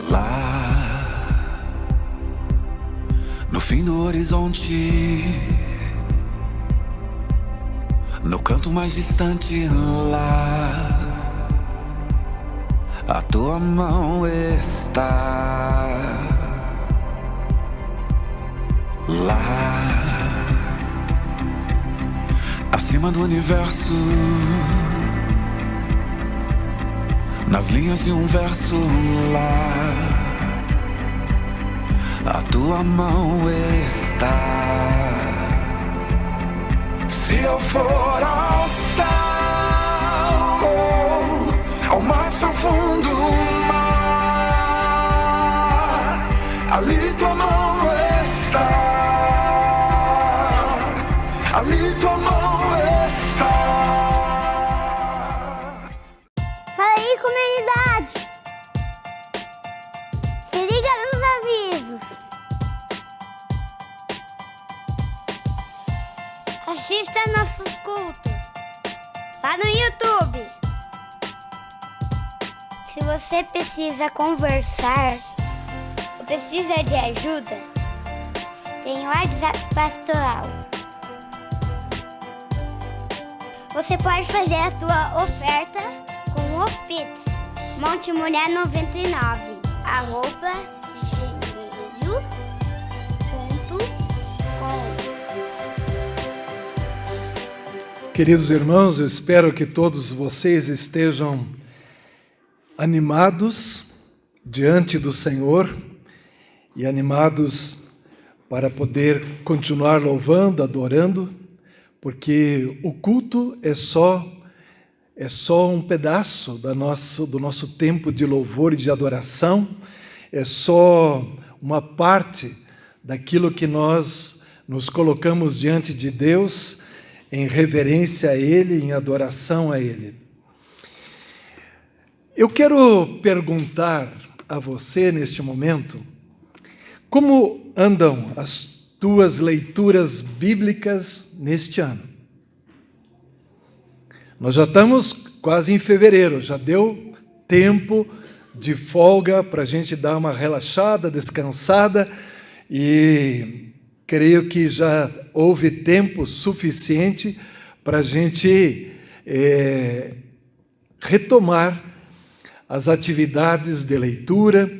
Lá no fim do horizonte, no canto mais distante, lá a tua mão está. Lá acima do universo, nas linhas de um verso, lá a tua mão está. Se eu for ao céu, ao mais profundo mar, ali tua mão está. Ali tua mão está. Fala aí, comunidade! Se liga nos avisos! Assista nossos cultos lá no YouTube. Se você precisa conversar ou precisa de ajuda, tem o WhatsApp pastoral. Você pode fazer a tua oferta com o Pix montemulher99@gmail.com. Queridos irmãos, eu espero que todos vocês estejam animados diante do Senhor e animados para poder continuar louvando, adorando, porque o culto é só um pedaço do nosso tempo de louvor e de adoração, é só uma parte daquilo que nós nos colocamos diante de Deus em reverência a Ele, em adoração a Ele. Eu quero perguntar a você neste momento, como andam as tuas leituras bíblicas neste ano? Nós já estamos quase em fevereiro, já deu tempo de folga para a gente dar uma relaxada, descansada, e creio que já houve tempo suficiente para a gente retomar as atividades de leitura,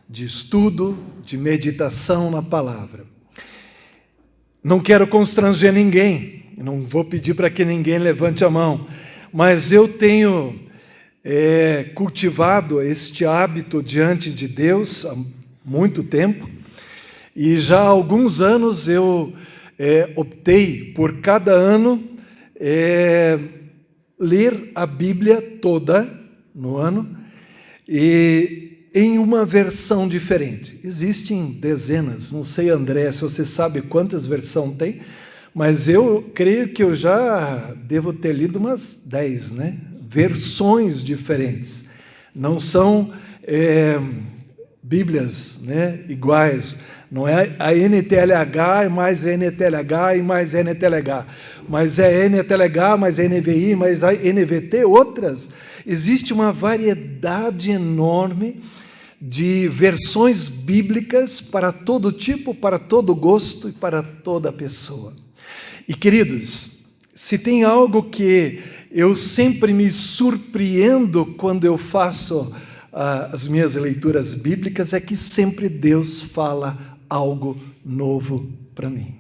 de estudo, de meditação na palavra. Não quero constranger ninguém, não vou pedir para que ninguém levante a mão, mas eu tenho cultivado este hábito diante de Deus há muito tempo, e já há alguns anos eu optei por cada ano ler a Bíblia toda no ano, e em uma versão diferente. Existem dezenas, não sei, André, se você sabe quantas versões tem, mas eu creio que eu já devo ter lido umas 10, né? Versões diferentes. Não são Bíblias, né, iguais. Não é a NTLH mais NTLH e mais NTLH, mas é NTLH mais NVI mais a NVT, outras. Existe uma variedade enorme de versões bíblicas para todo tipo, para todo gosto e para toda pessoa. E, queridos, se tem algo que eu sempre me surpreendo quando eu faço as minhas leituras bíblicas, é que sempre Deus fala algo novo para mim.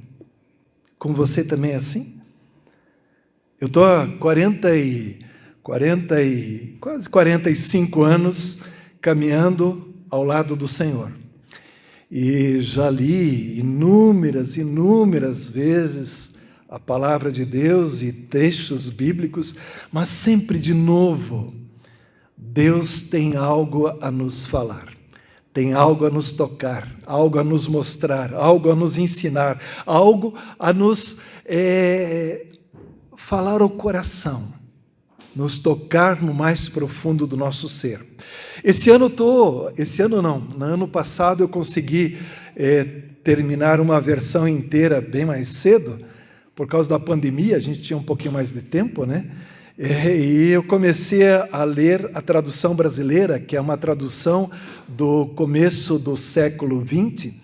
Com você também é assim? Eu estou há quase 45 anos caminhando ao lado do Senhor. E já li inúmeras vezes a palavra de Deus e trechos bíblicos, mas sempre de novo, Deus tem algo a nos falar, tem algo a nos tocar, algo a nos mostrar, algo a nos ensinar, algo a nos falar ao coração, nos tocar no mais profundo do nosso ser. No ano passado eu consegui terminar uma versão inteira bem mais cedo, por causa da pandemia, a gente tinha um pouquinho mais de tempo, né? E eu comecei a ler a tradução brasileira, que é uma tradução do começo do século XX,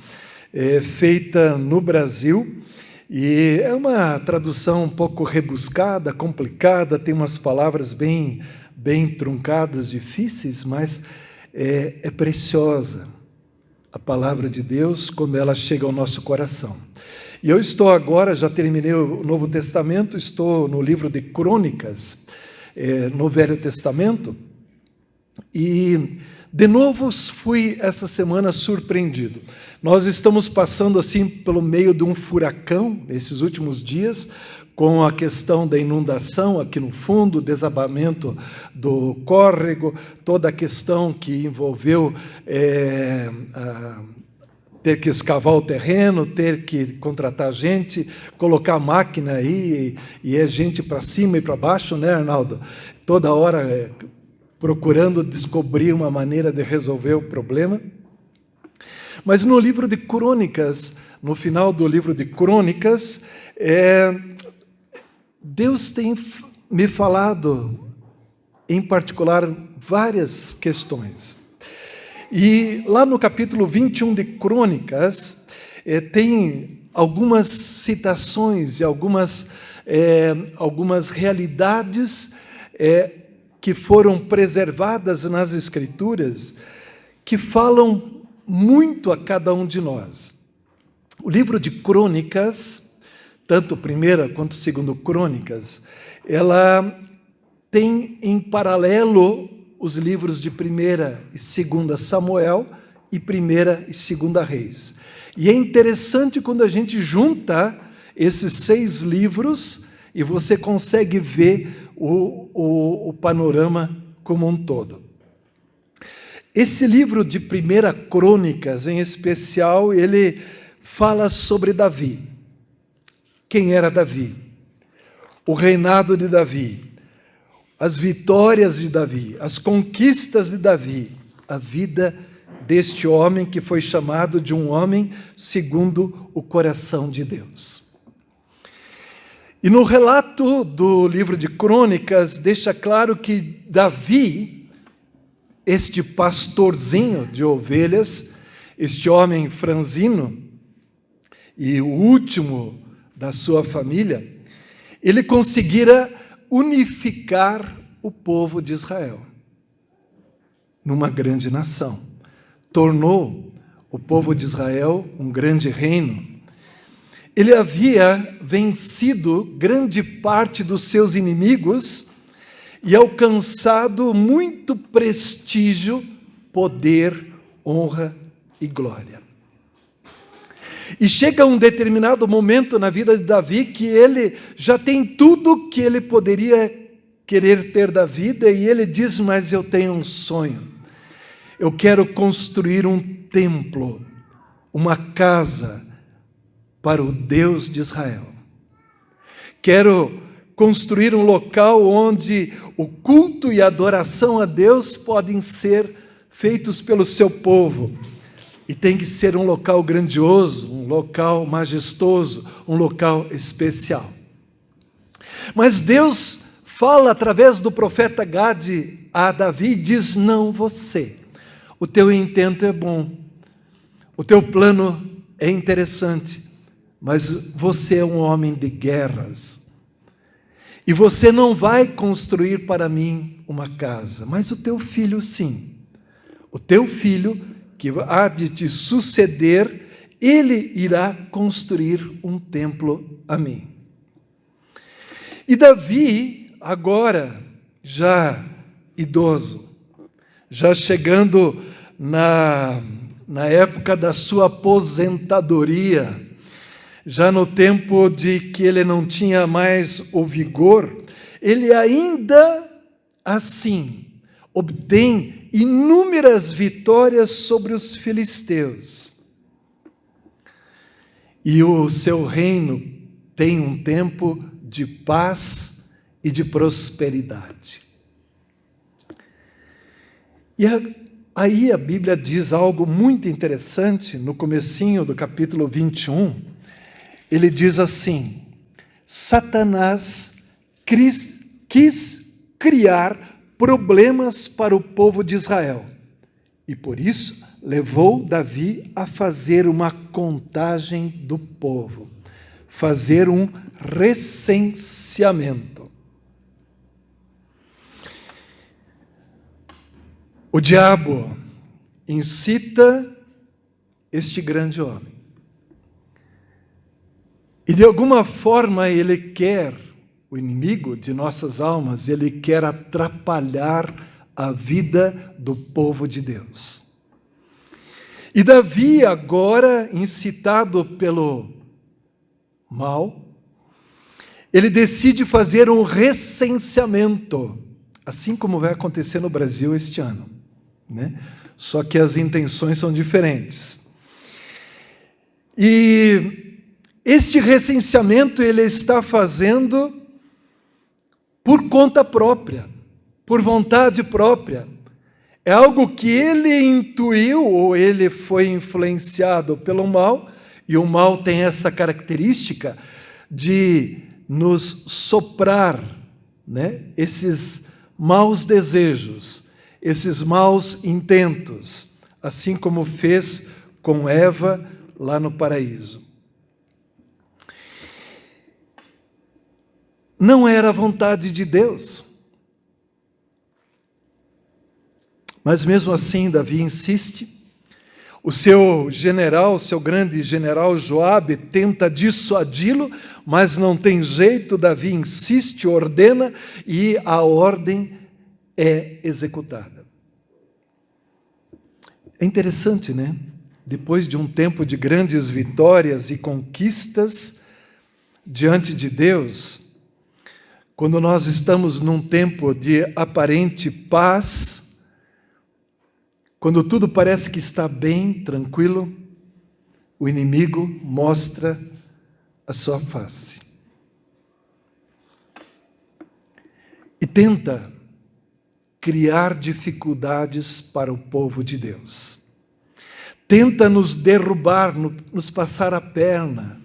feita no Brasil. E é uma tradução um pouco rebuscada, complicada, tem umas palavras bem truncadas, difíceis, mas é preciosa a palavra de Deus quando ela chega ao nosso coração. E eu estou agora, já terminei o Novo Testamento, estou no livro de Crônicas, no Velho Testamento, e de novo fui essa semana surpreendido. Nós estamos passando assim pelo meio de um furacão nesses últimos dias, com a questão da inundação aqui no fundo, desabamento do córrego, toda a questão que envolveu ter que escavar o terreno, ter que contratar gente, colocar máquina aí, e é gente para cima e para baixo, né, Arnaldo? Toda hora procurando descobrir uma maneira de resolver o problema. Mas no livro de Crônicas, no final do livro de Crônicas, Deus tem me falado, em particular, várias questões. E lá no capítulo 21 de Crônicas, tem algumas citações e algumas realidades que foram preservadas nas Escrituras, que falam muito a cada um de nós. O livro de Crônicas, tanto 1ª quanto 2ª Crônicas, ela tem em paralelo os livros de 1ª e 2ª Samuel e 1ª e 2ª Reis. E é interessante quando a gente junta esses 6 livros e você consegue ver o panorama como um todo. Esse livro de 1ª Crônicas, em especial, ele fala sobre Davi. Quem era Davi? O reinado de Davi, as vitórias de Davi, as conquistas de Davi, a vida deste homem que foi chamado de um homem segundo o coração de Deus. E no relato do livro de Crônicas, deixa claro que Davi, este pastorzinho de ovelhas, este homem franzino, e o último da sua família, ele conseguira unificar o povo de Israel numa grande nação. Tornou o povo de Israel um grande reino. Ele havia vencido grande parte dos seus inimigos e alcançado muito prestígio, poder, honra e glória. E chega um determinado momento na vida de Davi que ele já tem tudo que ele poderia querer ter da vida, e ele diz: mas eu tenho um sonho. Eu quero construir um templo, uma casa para o Deus de Israel. Quero construir um local onde o culto e a adoração a Deus podem ser feitos pelo seu povo. E tem que ser um local grandioso, um local majestoso, um local especial. Mas Deus fala através do profeta Gade a Davi e diz: não você. O teu intento é bom, o teu plano é interessante, mas você é um homem de guerras. E você não vai construir para mim uma casa, mas o teu filho sim. O teu filho que há de te suceder, ele irá construir um templo a mim. E Davi, agora já idoso, já chegando na época da sua aposentadoria, já no tempo de que ele não tinha mais o vigor, ele ainda assim obtém inúmeras vitórias sobre os filisteus. E o seu reino tem um tempo de paz e de prosperidade. E aí a Bíblia diz algo muito interessante, no comecinho do capítulo 21, ele diz assim: Satanás quis criar problemas para o povo de Israel. E por isso levou Davi a fazer uma contagem do povo, fazer um recenseamento. O diabo incita este grande homem. E de alguma forma ele quer, o inimigo de nossas almas, ele quer atrapalhar a vida do povo de Deus. E Davi, agora incitado pelo mal, ele decide fazer um recenseamento, assim como vai acontecer no Brasil este ano, né? Só que as intenções são diferentes. E este recenseamento ele está fazendo por conta própria, por vontade própria. É algo que ele intuiu ou ele foi influenciado pelo mal, e o mal tem essa característica de nos soprar, né, esses maus desejos, esses maus intentos, assim como fez com Eva lá no paraíso. Não era a vontade de Deus. Mas mesmo assim, Davi insiste. O seu general, o seu grande general Joabe, tenta dissuadi-lo, mas não tem jeito. Davi insiste, ordena, e a ordem é executada. É interessante, né? Depois de um tempo de grandes vitórias e conquistas diante de Deus, quando nós estamos num tempo de aparente paz, quando tudo parece que está bem, tranquilo, o inimigo mostra a sua face. E tenta criar dificuldades para o povo de Deus. Tenta nos derrubar, nos passar a perna.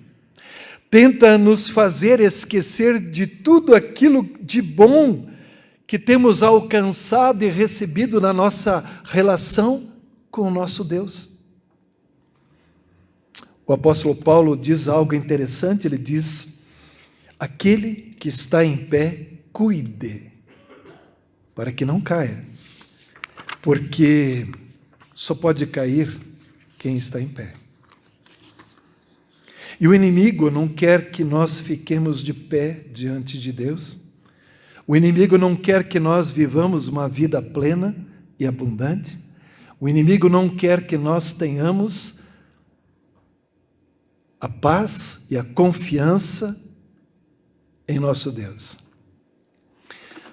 Tenta nos fazer esquecer de tudo aquilo de bom que temos alcançado e recebido na nossa relação com o nosso Deus. O apóstolo Paulo diz algo interessante, ele diz: aquele que está em pé, cuide, para que não caia, porque só pode cair quem está em pé. E o inimigo não quer que nós fiquemos de pé diante de Deus. O inimigo não quer que nós vivamos uma vida plena e abundante. O inimigo não quer que nós tenhamos a paz e a confiança em nosso Deus.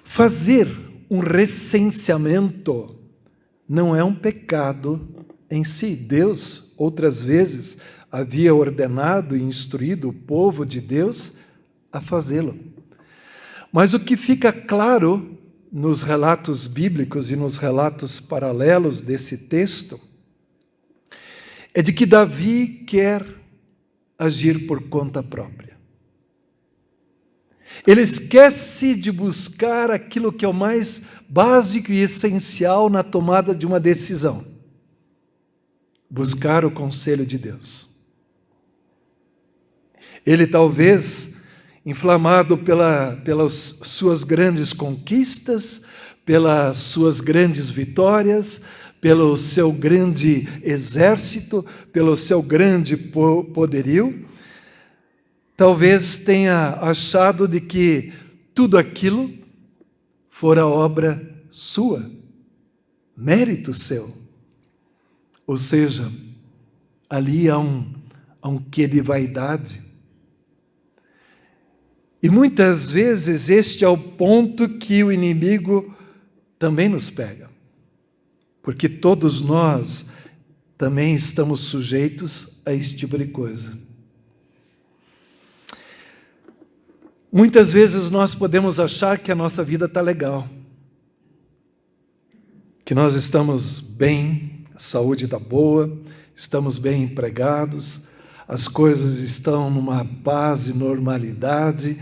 Fazer um recenseamento não é um pecado em si. Deus, outras vezes, havia ordenado e instruído o povo de Deus a fazê-lo. Mas o que fica claro nos relatos bíblicos e nos relatos paralelos desse texto é de que Davi quer agir por conta própria. Ele esquece de buscar aquilo que é o mais básico e essencial na tomada de uma decisão: buscar o conselho de Deus. Ele talvez, inflamado pelas suas grandes conquistas, pelas suas grandes vitórias, pelo seu grande exército, pelo seu grande poderio, talvez tenha achado de que tudo aquilo fora obra sua, mérito seu. Ou seja, ali há um quê de vaidade. E muitas vezes este é o ponto que o inimigo também nos pega. Porque todos nós também estamos sujeitos a esse tipo de coisa. Muitas vezes nós podemos achar que a nossa vida está legal, que nós estamos bem, a saúde está boa, estamos bem empregados, as coisas estão numa paz e normalidade,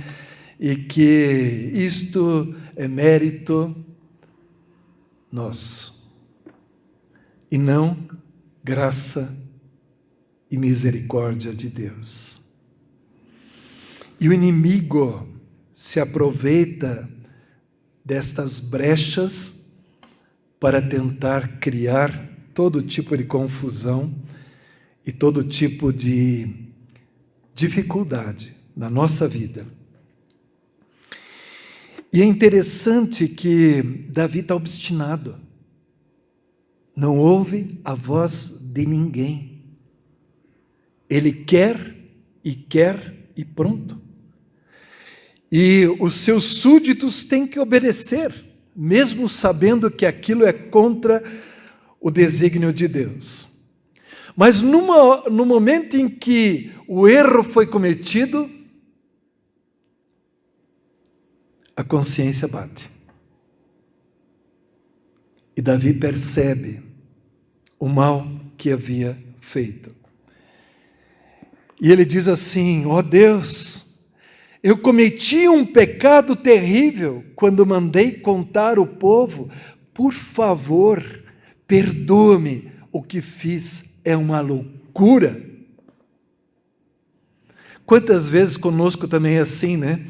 e que isto é mérito nosso, e não graça e misericórdia de Deus. E o inimigo se aproveita destas brechas para tentar criar todo tipo de confusão e todo tipo de dificuldade na nossa vida. E é interessante que Davi está obstinado. Não ouve a voz de ninguém. Ele quer e pronto. E os seus súditos têm que obedecer, mesmo sabendo que aquilo é contra o desígnio de Deus. Mas no momento em que o erro foi cometido, a consciência bate. E Davi percebe o mal que havia feito. E ele diz assim: ó Deus, eu cometi um pecado terrível quando mandei contar o povo. Por favor, perdoa-me, o que fiz é uma loucura. Quantas vezes conosco também é assim, né?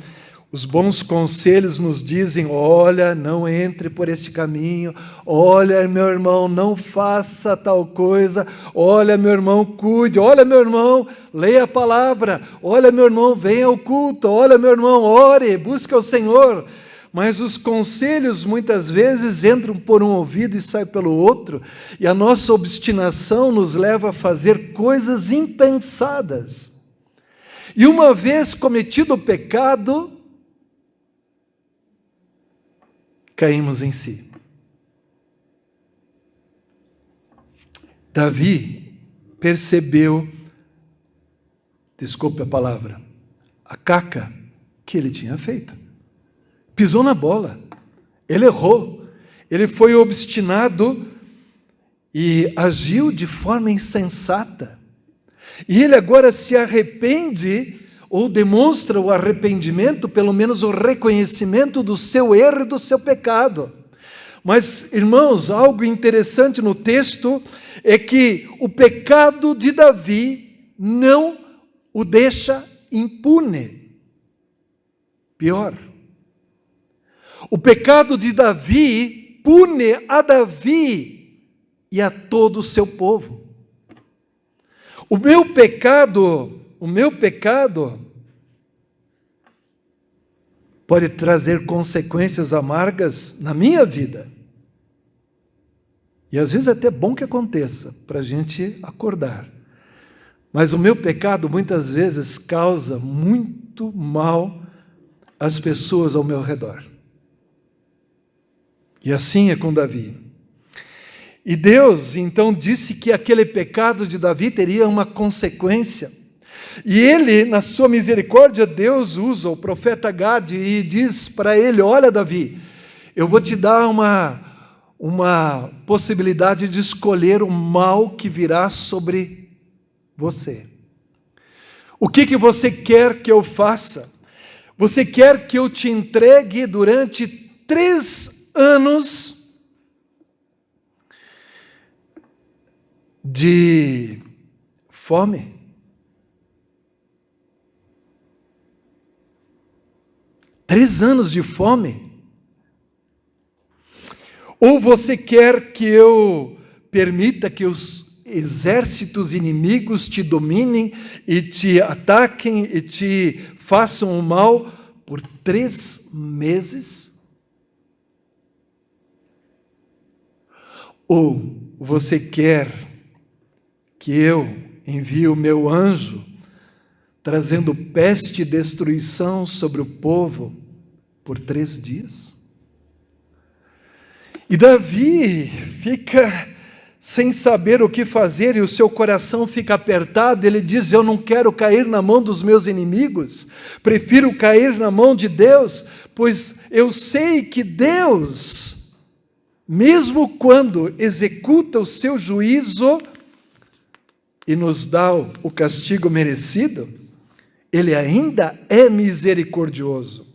Os bons conselhos nos dizem: olha, não entre por este caminho, olha, meu irmão, não faça tal coisa, olha, meu irmão, cuide, olha, meu irmão, leia a palavra, olha, meu irmão, venha ao culto, olha, meu irmão, ore, busque ao Senhor. Mas os conselhos muitas vezes entram por um ouvido e saem pelo outro, e a nossa obstinação nos leva a fazer coisas impensadas. E uma vez cometido o pecado, caímos em si. Davi percebeu, desculpe a palavra, a caca que ele tinha feito. Pisou na bola, ele errou, ele foi obstinado e agiu de forma insensata. E ele agora se arrepende, ou demonstra o arrependimento, pelo menos o reconhecimento do seu erro e do seu pecado. Mas, irmãos, algo interessante no texto é que o pecado de Davi não o deixa impune. Pior, o pecado de Davi pune a Davi e a todo o seu povo. O meu pecado pode trazer consequências amargas na minha vida. E às vezes é até bom que aconteça, para a gente acordar. Mas o meu pecado muitas vezes causa muito mal às pessoas ao meu redor. E assim é com Davi. E Deus então disse que aquele pecado de Davi teria uma consequência. E ele, na sua misericórdia, Deus usa o profeta Gade e diz para ele: olha, Davi, eu vou te dar uma possibilidade de escolher o mal que virá sobre você. O que você quer que eu faça? Você quer que eu te entregue durante 3 anos de fome? Três anos de fome? Ou você quer que eu permita que os exércitos inimigos te dominem e te ataquem e te façam o mal por 3 meses? Ou você quer que eu envie o meu anjo trazendo peste e destruição sobre o povo por 3 dias? E Davi fica sem saber o que fazer e o seu coração fica apertado. Ele diz: eu não quero cair na mão dos meus inimigos, prefiro cair na mão de Deus, pois eu sei que Deus, mesmo quando executa o seu juízo e nos dá o castigo merecido, Ele ainda é misericordioso.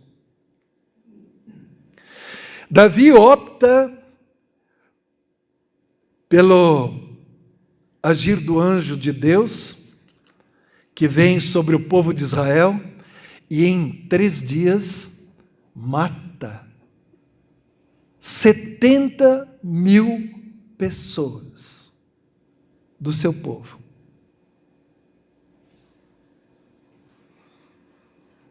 Davi opta pelo agir do anjo de Deus, que vem sobre o povo de Israel, e em 3 dias mata 70.000 pessoas do seu povo.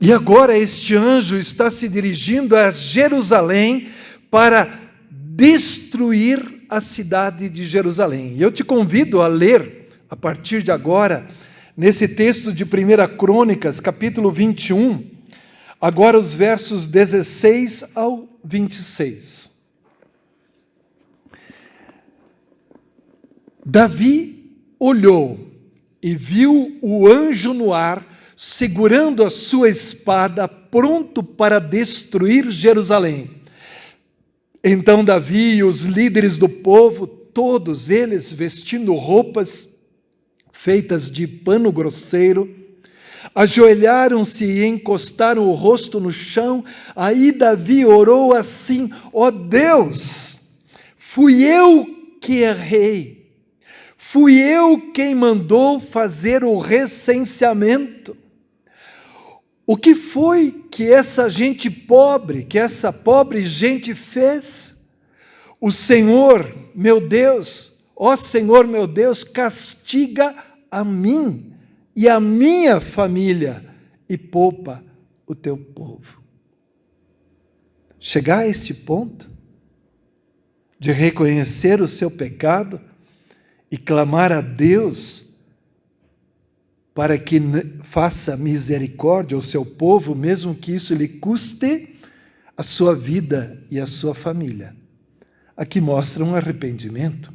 E agora este anjo está se dirigindo a Jerusalém para destruir a cidade de Jerusalém. E eu te convido a ler, a partir de agora, nesse texto de 1 Crônicas, capítulo 21, agora os versos 16 ao 26. Davi olhou e viu o anjo no ar, segurando a sua espada, pronto para destruir Jerusalém. Então Davi e os líderes do povo, todos eles vestindo roupas feitas de pano grosseiro, ajoelharam-se e encostaram o rosto no chão. Aí Davi orou assim: ó Deus, fui eu que errei, fui eu quem mandou fazer o recenseamento. O que foi que essa gente pobre, que essa pobre gente fez? O Senhor, meu Deus, ó Senhor, meu Deus, castiga a mim e a minha família e poupa o teu povo. Chegar a esse ponto de reconhecer o seu pecado e clamar a Deus para que faça misericórdia ao seu povo, mesmo que isso lhe custe a sua vida e a sua família. Aqui mostra um arrependimento.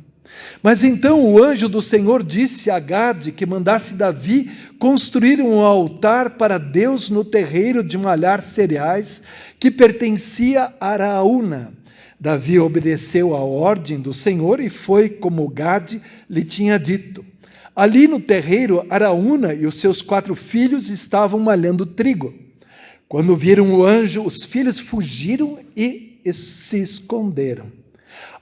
Mas então o anjo do Senhor disse a Gade que mandasse Davi construir um altar para Deus no terreiro de malhar cereais que pertencia a Araúna. Davi obedeceu à ordem do Senhor e foi como Gade lhe tinha dito. Ali no terreiro, Araúna e os seus 4 filhos estavam malhando trigo. Quando viram o anjo, os filhos fugiram e se esconderam.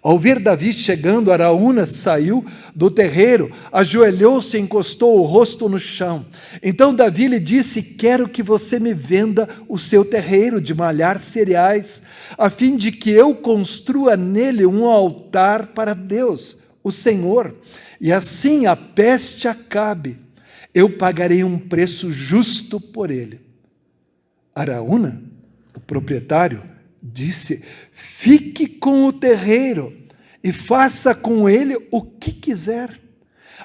Ao ver Davi chegando, Araúna saiu do terreiro, ajoelhou-se e encostou o rosto no chão. Então Davi lhe disse: quero que você me venda o seu terreiro de malhar cereais, a fim de que eu construa nele um altar para Deus, o Senhor, e assim a peste acabe. Eu pagarei um preço justo por ele. Araúna, o proprietário, disse: fique com o terreiro e faça com ele o que quiser.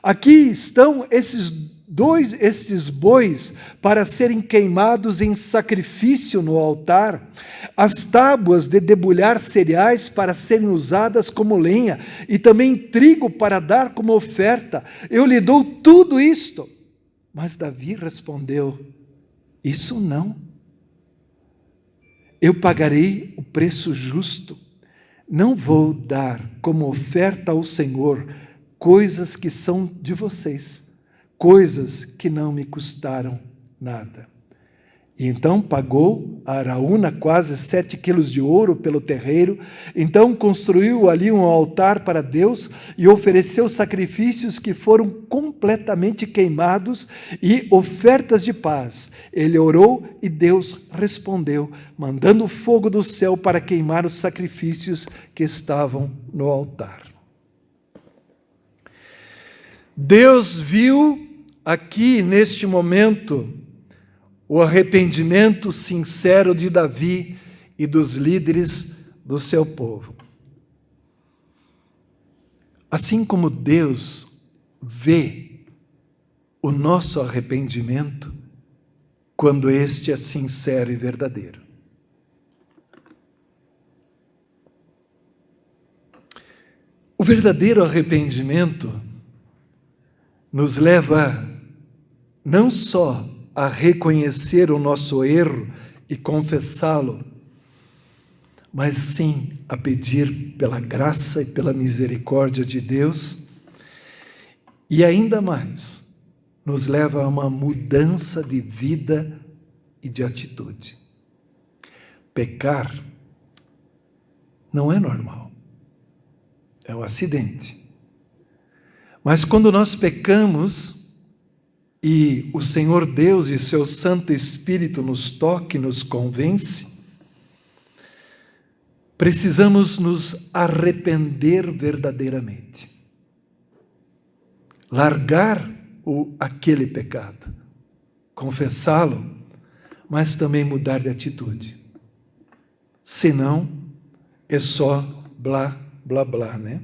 Aqui estão esses bois para serem queimados em sacrifício no altar, as tábuas de debulhar cereais para serem usadas como lenha, e também trigo para dar como oferta. Eu lhe dou tudo isto. Mas Davi respondeu: isso não. Eu pagarei o preço justo. Não vou dar como oferta ao Senhor coisas que são de vocês, coisas que não me custaram nada. E então pagou a Araúna quase 7 quilos de ouro pelo terreiro. Então construiu ali um altar para Deus e ofereceu sacrifícios que foram completamente queimados e ofertas de paz. Ele orou e Deus respondeu, mandando fogo do céu para queimar os sacrifícios que estavam no altar. Deus viu aqui neste momento o arrependimento sincero de Davi e dos líderes do seu povo. Assim como Deus vê o nosso arrependimento quando este é sincero e verdadeiro. O verdadeiro arrependimento nos leva não só a reconhecer o nosso erro e confessá-lo, mas sim a pedir pela graça e pela misericórdia de Deus, e ainda mais, nos leva a uma mudança de vida e de atitude. Pecar Não é normal. É um acidente. Mas quando nós pecamos e o Senhor Deus e seu Santo Espírito nos toca e nos convence, precisamos nos arrepender verdadeiramente. Largar aquele pecado, confessá-lo, mas também mudar de atitude. Senão, é só blá, blá, blá, né?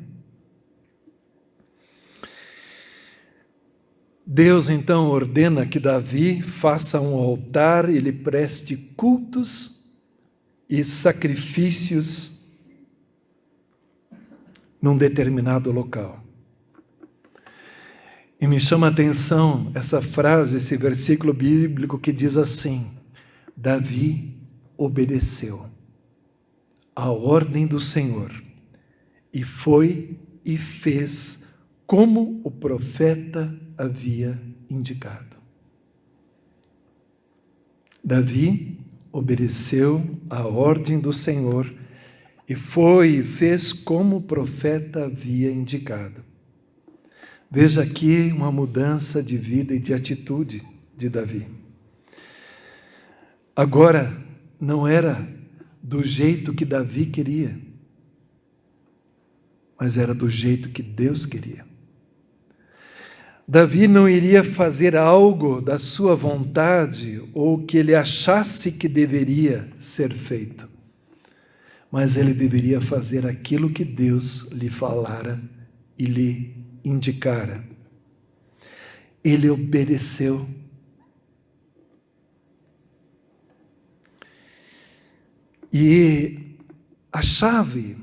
Deus então ordena que Davi faça um altar e lhe preste cultos e sacrifícios num determinado local. E me chama a atenção essa frase, esse versículo bíblico que diz assim: Davi obedeceu à ordem do Senhor e foi e fez como o profeta havia indicado. Davi obedeceu à ordem do Senhor e foi e fez como o profeta havia indicado. Veja aqui uma mudança de vida e de atitude de Davi. Agora, não era do jeito que Davi queria, mas era do jeito que Deus queria. Davi não iria fazer algo da sua vontade ou que ele achasse que deveria ser feito, mas ele deveria fazer aquilo que Deus lhe falara e lhe indicara. Ele obedeceu. E a chave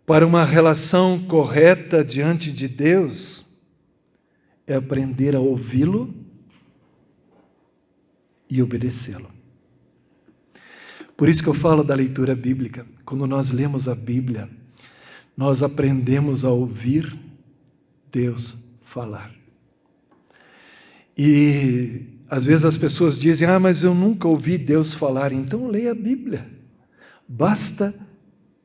para uma relação correta diante de Deus é aprender a ouvi-lo e obedecê-lo. Por isso que eu falo da leitura bíblica. Quando nós lemos a Bíblia, nós aprendemos a ouvir Deus falar. E às vezes as pessoas dizem: mas eu nunca ouvi Deus falar. Então leia a Bíblia. Basta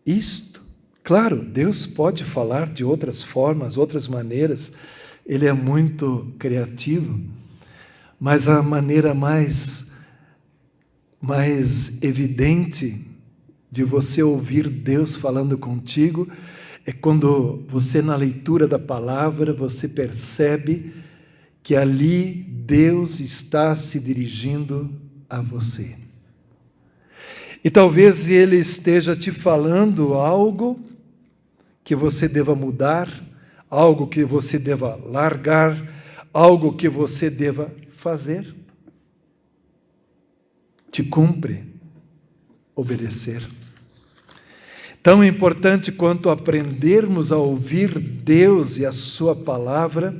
isto. Claro, Deus pode falar de outras formas, outras maneiras. Ele é muito criativo. Mas a maneira mais evidente de você ouvir Deus falando contigo é quando você, na leitura da palavra, você percebe que ali Deus está se dirigindo a você. E talvez Ele esteja te falando algo que você deva mudar, algo que você deva largar, algo que você deva fazer. Te cumpre obedecer. Tão importante quanto aprendermos a ouvir Deus e a sua palavra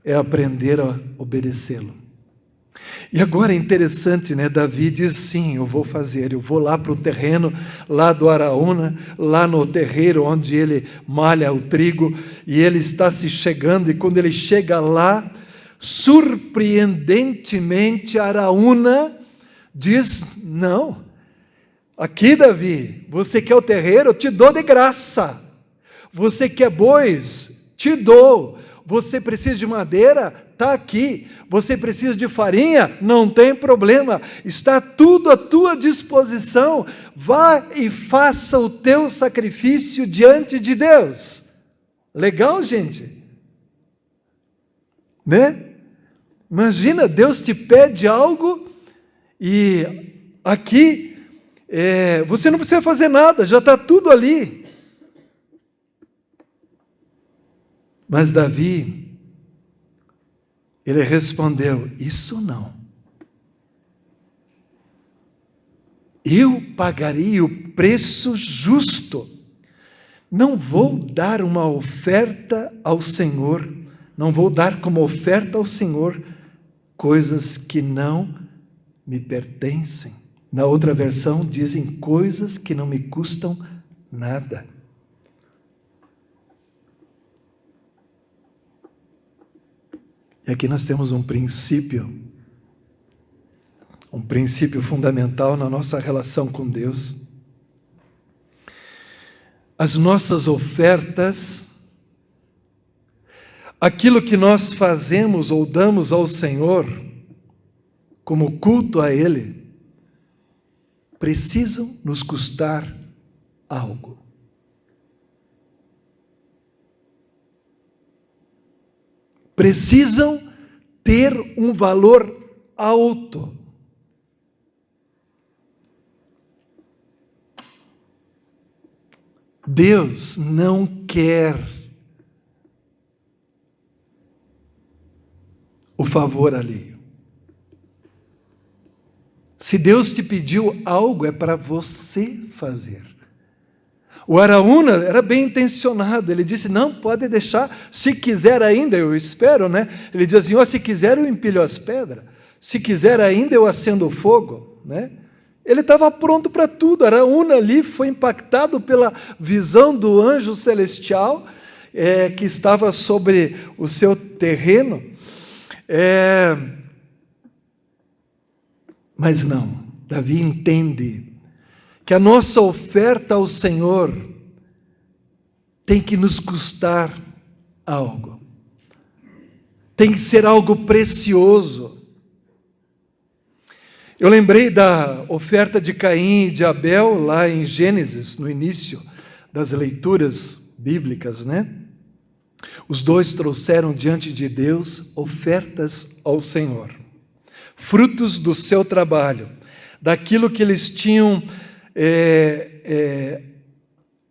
é aprender a obedecê-lo. E agora é interessante, né? Davi diz: sim, eu vou lá para o terreno, lá do Araúna, lá no terreiro onde ele malha o trigo, e ele está se chegando, e quando ele chega lá, surpreendentemente Araúna diz: não, aqui, Davi, você quer o terreiro? Eu te dou de graça. Você quer bois? Te dou. Você precisa de madeira? Está aqui. Você precisa de farinha? Não tem problema. Está tudo à tua disposição. Vá e faça o teu sacrifício diante de Deus. Legal, gente? Né? Imagina, Deus te pede algo e aqui você não precisa fazer nada, já está tudo ali. Mas Davi, ele respondeu: isso não. Eu pagaria o preço justo. Não vou dar uma oferta ao Senhor, não vou dar como oferta ao Senhor coisas que não me pertencem. Na outra versão dizem coisas que não me custam nada. E aqui nós temos um princípio fundamental na nossa relação com Deus. as nossas ofertas, aquilo que nós fazemos ou damos ao Senhor, como culto a Ele, precisam nos custar algo. Precisam ter um valor alto. Deus não quer o favor alheio. Se Deus te pediu algo, é para você fazer. O Araúna era bem intencionado, ele disse, não, pode deixar, se quiser ainda, eu espero, né? Ele diz assim, se quiser eu empilho as pedras, se quiser ainda eu acendo o fogo, né? Ele estava pronto para tudo. Araúna ali foi impactado pela visão do anjo celestial que estava sobre o seu terreno. Mas não, Davi entende que a nossa oferta ao Senhor tem que nos custar algo. Tem que ser algo precioso. Eu lembrei da oferta de Caim e de Abel, lá em Gênesis, no início das leituras bíblicas, né? Os dois trouxeram diante de Deus ofertas ao Senhor, frutos do seu trabalho, daquilo que eles tinham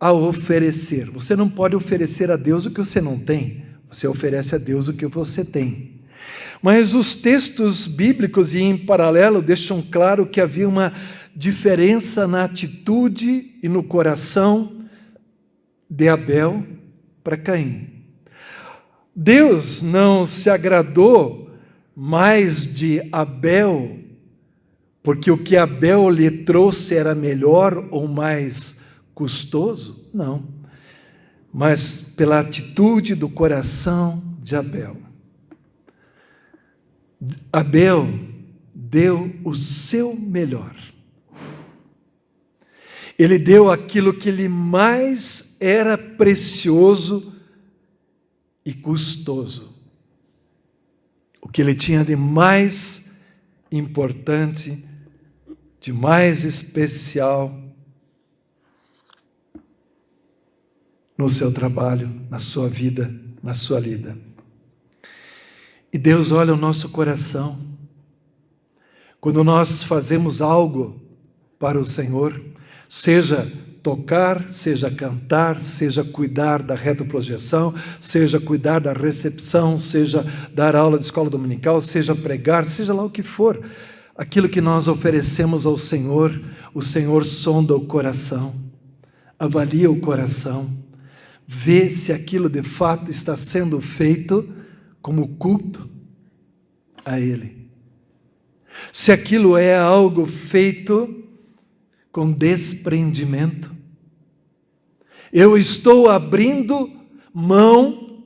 a oferecer. Você não pode oferecer a Deus o que você não tem, você oferece a Deus o que você tem. Mas os textos bíblicos e em paralelo deixam claro que havia uma diferença na atitude e no coração de Abel para Caim. Deus não se agradou mais de Abel, porque o que Abel lhe trouxe era melhor ou mais custoso? Não. Mas pela atitude do coração de Abel. Abel deu o seu melhor. Ele deu aquilo que lhe mais era precioso e custoso. O que ele tinha de mais importante, de mais especial no seu trabalho, na sua vida, na sua lida. E Deus olha o nosso coração. Quando nós fazemos algo para o Senhor, seja tocar, seja cantar, seja cuidar da retroprojeção, seja cuidar da recepção, seja dar aula de escola dominical, seja pregar, seja lá o que for, aquilo que nós oferecemos ao Senhor, o Senhor sonda o coração, avalia o coração, vê se aquilo de fato está sendo feito como culto a Ele. Se aquilo é algo feito com desprendimento, eu estou abrindo mão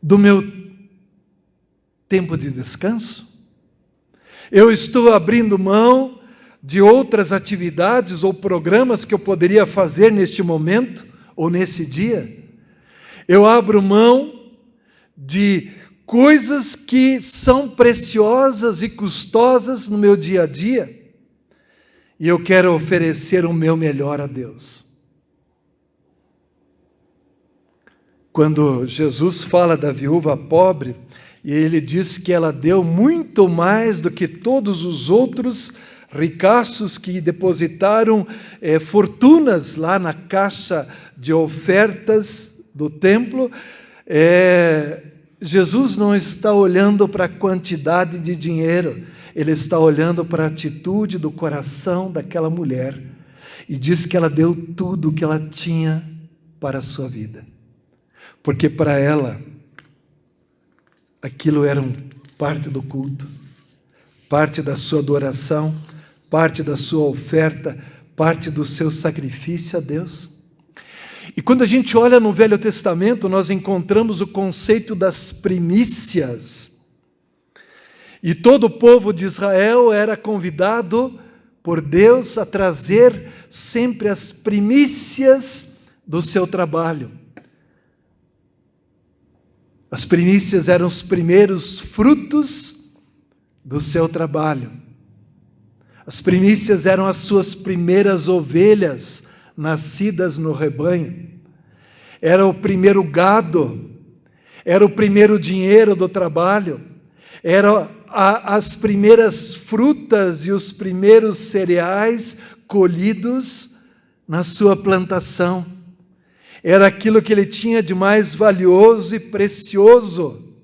do meu tempo de descanso, eu estou abrindo mão de outras atividades ou programas que eu poderia fazer neste momento ou nesse dia. Eu abro mão de coisas que são preciosas e custosas no meu dia a dia, e eu quero oferecer o meu melhor a Deus. Quando Jesus fala da viúva pobre, e ele diz que ela deu muito mais do que todos os outros ricaços que depositaram fortunas lá na caixa de ofertas do templo, Jesus não está olhando para a quantidade de dinheiro, Ele está olhando para a atitude do coração daquela mulher, e diz que ela deu tudo o que ela tinha para a sua vida, porque para ela aquilo era parte do culto, parte da sua adoração, parte da sua oferta, parte do seu sacrifício a Deus. E quando a gente olha no Velho Testamento, nós encontramos o conceito das primícias. E todo o povo de Israel era convidado por Deus a trazer sempre as primícias do seu trabalho. As primícias eram os primeiros frutos do seu trabalho. As primícias eram as suas primeiras ovelhas nascidas no rebanho. Era o primeiro gado, era o primeiro dinheiro do trabalho, eram as primeiras frutas e os primeiros cereais colhidos na sua plantação. Era aquilo que ele tinha de mais valioso e precioso,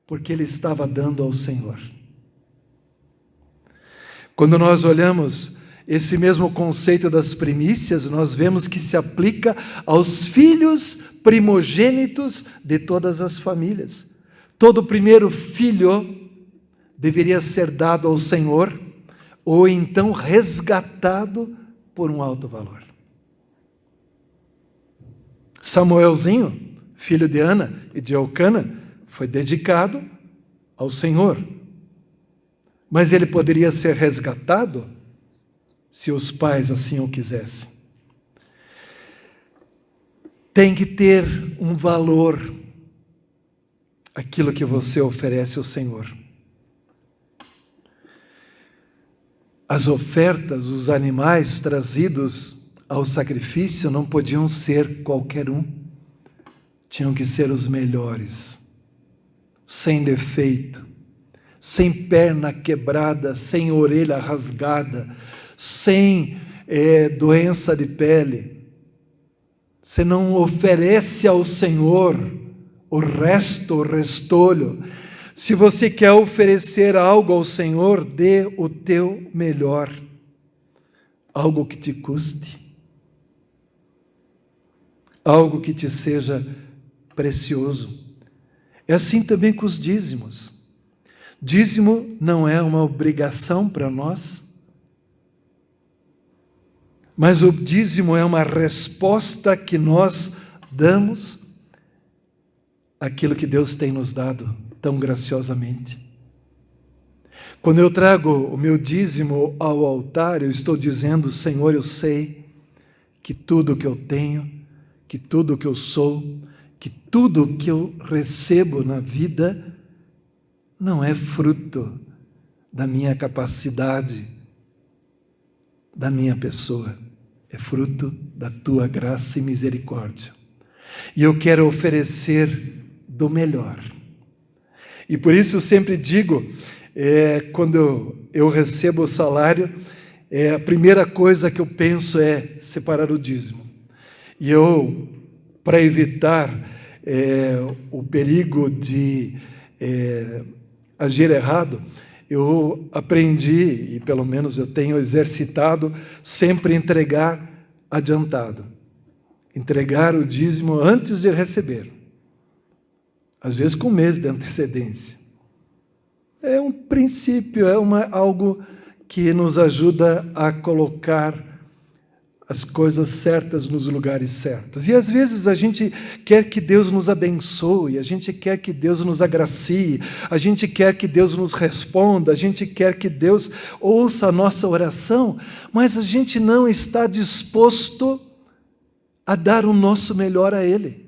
porque ele estava dando ao Senhor. Quando nós olhamos esse mesmo conceito das primícias, nós vemos que se aplica aos filhos primogênitos de todas as famílias. Todo primeiro filho deveria ser dado ao Senhor, ou então resgatado por um alto valor. Samuelzinho, filho de Ana e de Elcana, foi dedicado ao Senhor. Mas ele poderia ser resgatado se os pais assim o quisessem. Tem que ter um valor aquilo que você oferece ao Senhor. As ofertas, os animais trazidos ao sacrifício não podiam ser qualquer um. Tinham que ser os melhores, sem defeito, sem perna quebrada, sem orelha rasgada, sem doença de pele. Você não oferece ao Senhor o resto, o restolho. Se você quer oferecer algo ao Senhor, dê o teu melhor, algo que te custe, algo que te seja precioso. É assim também com os dízimos. Dízimo não é uma obrigação para nós, mas o dízimo é uma resposta que nós damos àquilo que Deus tem nos dado tão graciosamente. Quando eu trago o meu dízimo ao altar, eu estou dizendo: Senhor, eu sei que tudo que eu tenho, que tudo que eu sou, que tudo que eu recebo na vida não é fruto da minha capacidade, da minha pessoa, é fruto da tua graça e misericórdia. E eu quero oferecer do melhor. E por isso eu sempre digo, quando eu recebo o salário, a primeira coisa que eu penso é separar o dízimo. E eu, para evitar o perigo de agir errado, eu aprendi, e pelo menos eu tenho exercitado, sempre entregar adiantado. Entregar o dízimo antes de receber. Às vezes com um mês de antecedência. É um princípio, algo que nos ajuda a colocar as coisas certas nos lugares certos. E às vezes a gente quer que Deus nos abençoe, a gente quer que Deus nos agracie, a gente quer que Deus nos responda, a gente quer que Deus ouça a nossa oração, mas a gente não está disposto a dar o nosso melhor a Ele.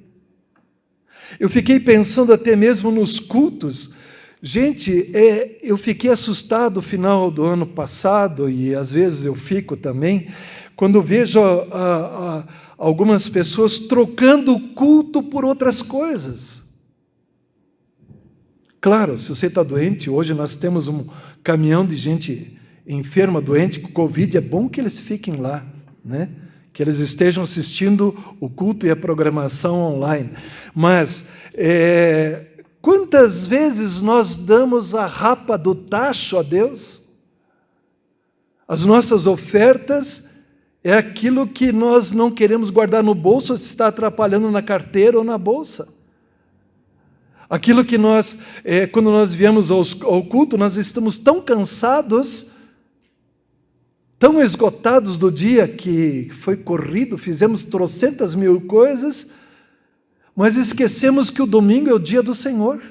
Eu fiquei pensando até mesmo nos cultos. Gente, eu fiquei assustado no final do ano passado, e às vezes eu fico também, quando vejo algumas pessoas trocando o culto por outras coisas. Claro, se você está doente, hoje nós temos um caminhão de gente enferma, doente, com Covid, é bom que eles fiquem lá, né? Que eles estejam assistindo o culto e a programação online. Mas quantas vezes nós damos a rapa do tacho a Deus? As nossas ofertas é aquilo que nós não queremos guardar no bolso, está atrapalhando na carteira ou na bolsa. Aquilo que nós, quando nós viemos ao culto, nós estamos tão cansados, tão esgotados do dia que foi corrido, fizemos trocentas mil coisas, mas esquecemos que o domingo é o dia do Senhor.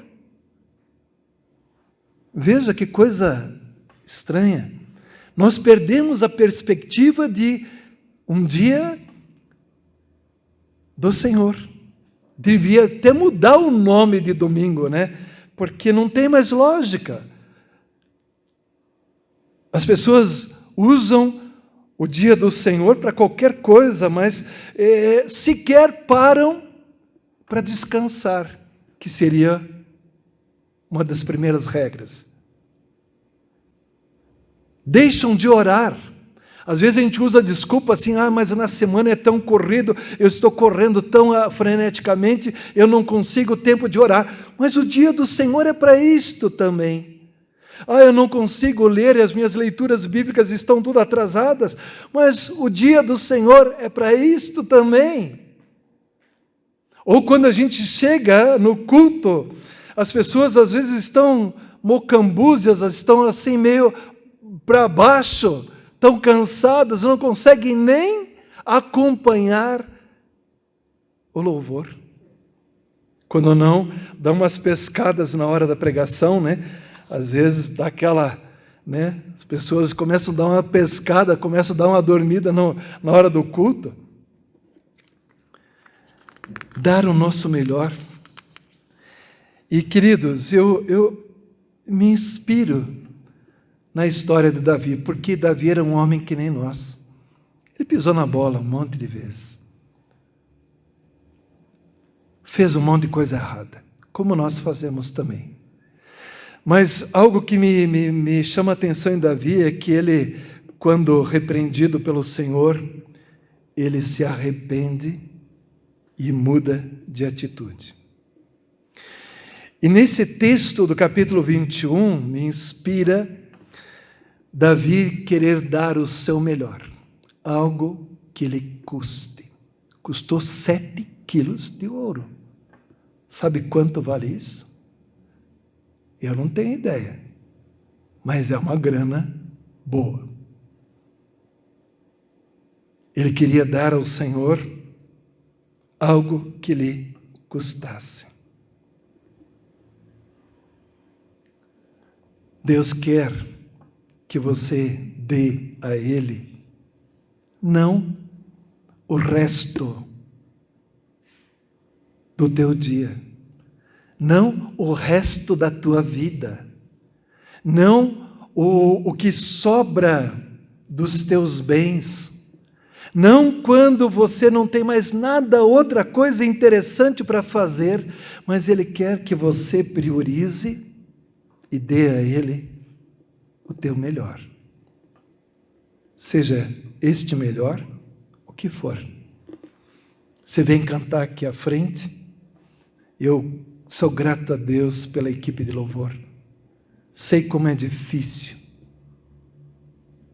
Veja que coisa estranha. Nós perdemos a perspectiva de um dia do Senhor. Devia até mudar o nome de domingo, né? Porque não tem mais lógica. As pessoas usam o dia do Senhor para qualquer coisa, mas sequer param para descansar, que seria uma das primeiras regras. Deixam de orar. Às vezes a gente usa a desculpa assim, mas na semana é tão corrido, eu estou correndo tão freneticamente, eu não consigo tempo de orar. Mas o dia do Senhor é para isto também. Eu não consigo ler e as minhas leituras bíblicas estão tudo atrasadas, mas o dia do Senhor é para isto também. Ou quando a gente chega no culto, as pessoas às vezes estão mocambúzias, estão assim meio para baixo, estão cansadas, não conseguem nem acompanhar o louvor. Quando não, dá umas pescadas na hora da pregação, né? Às vezes dá aquela, né? As pessoas começam a dar uma pescada, começam a dar uma dormida na hora do culto. Dar o nosso melhor. E, queridos, eu me inspiro na história de Davi, porque Davi era um homem que nem nós. Ele pisou na bola um monte de vezes. Fez um monte de coisa errada, como nós fazemos também. Mas algo que me chama a atenção em Davi é que ele, quando repreendido pelo Senhor, ele se arrepende e muda de atitude. E nesse texto do capítulo 21, me inspira Davi querer dar o seu melhor, algo que lhe custe. Custou 7 quilos de ouro. Sabe quanto vale isso? Eu não tenho ideia, mas é uma grana boa. Ele queria dar ao Senhor algo que lhe custasse. Deus quer que você dê a Ele, não o resto do teu dia, não o resto da tua vida, não o que sobra dos teus bens, não quando você não tem mais nada, outra coisa interessante para fazer, mas Ele quer que você priorize e dê a Ele o teu melhor. Seja este melhor, o que for. Você vem cantar aqui à frente, eu sou grato a Deus pela equipe de louvor. Sei como é difícil.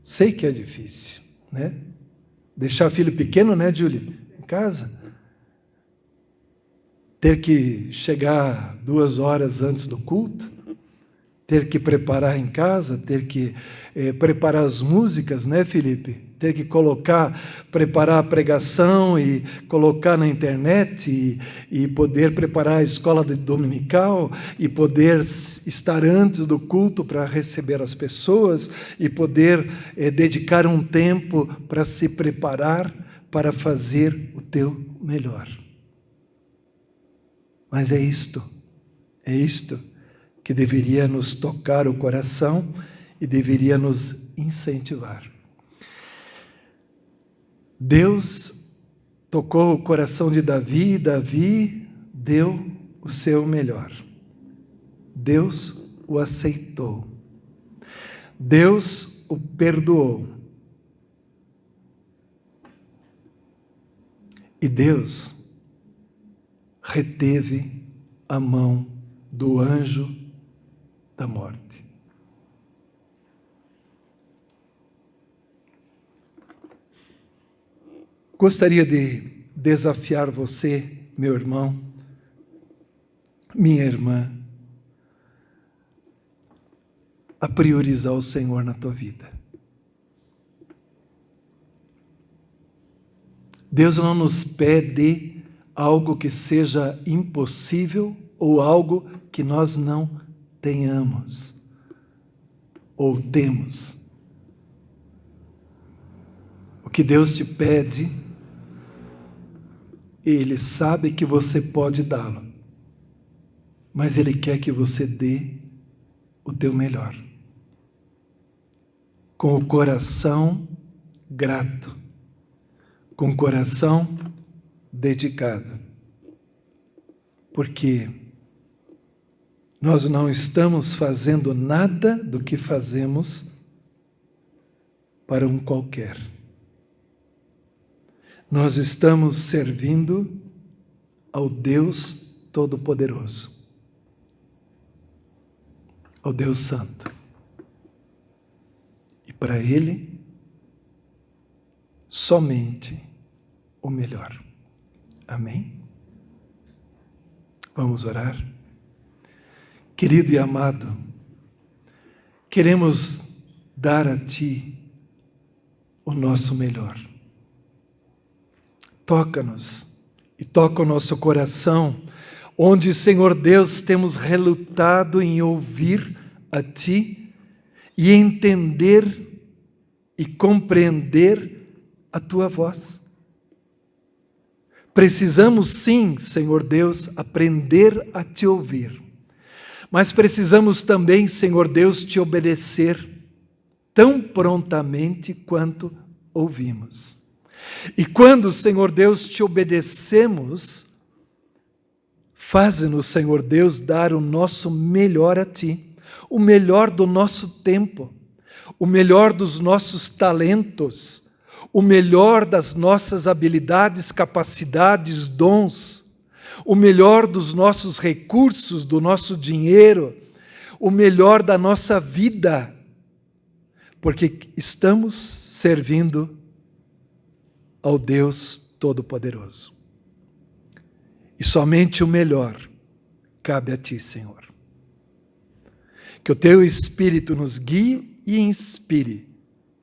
Sei que é difícil, né? Deixar filho pequeno, né, Júlia? Em casa. Ter que chegar 2 horas antes do culto. Ter que preparar em casa, ter que preparar as músicas, né, Felipe? Ter que preparar a pregação e colocar na internet e poder preparar a escola dominical e poder estar antes do culto para receber as pessoas e poder dedicar um tempo para se preparar para fazer o teu melhor. Mas é isto que deveria nos tocar o coração e deveria nos incentivar. Deus tocou o coração de Davi e Davi deu o seu melhor. Deus o aceitou. Deus o perdoou. E Deus reteve a mão do anjo da morte. Gostaria de desafiar você, meu irmão, minha irmã, a priorizar o Senhor na tua vida. Deus não nos pede algo que seja impossível ou algo que nós não tenhamos ou temos. que Deus te pede, Ele sabe que você pode dá-lo, mas Ele quer que você dê o teu melhor, com o coração grato, com o coração dedicado, porque nós não estamos fazendo nada do que fazemos para um qualquer. Nós estamos servindo ao Deus Todo-Poderoso, ao Deus Santo. E para Ele, somente o melhor. Amém? Vamos orar? Querido e amado, queremos dar a Ti o nosso melhor. Toca-nos e toca o nosso coração, onde, Senhor Deus, temos relutado em ouvir a Ti e entender e compreender a Tua voz. Precisamos sim, Senhor Deus, aprender a Te ouvir, mas precisamos também, Senhor Deus, Te obedecer tão prontamente quanto ouvimos. E quando, Senhor Deus, Te obedecemos, faze-nos, Senhor Deus, dar o nosso melhor a Ti, o melhor do nosso tempo, o melhor dos nossos talentos, o melhor das nossas habilidades, capacidades, dons, o melhor dos nossos recursos, do nosso dinheiro, o melhor da nossa vida, porque estamos servindo ao Deus Todo-Poderoso. E somente o melhor cabe a Ti, Senhor. Que o Teu Espírito nos guie e inspire,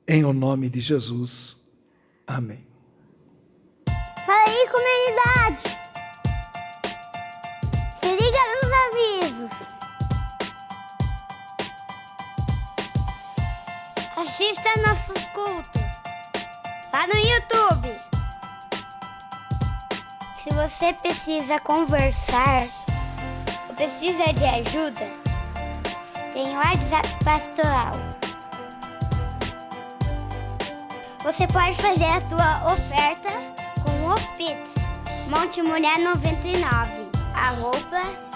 em o nome de Jesus. Amém. Fala aí, comunidade! Se liga nos avisos! Assista nossos cultos lá no YouTube. Se você precisa conversar ou precisa de ajuda, tem o WhatsApp Pastoral. Você pode fazer a tua oferta com o Pix Monte Mulher 99, @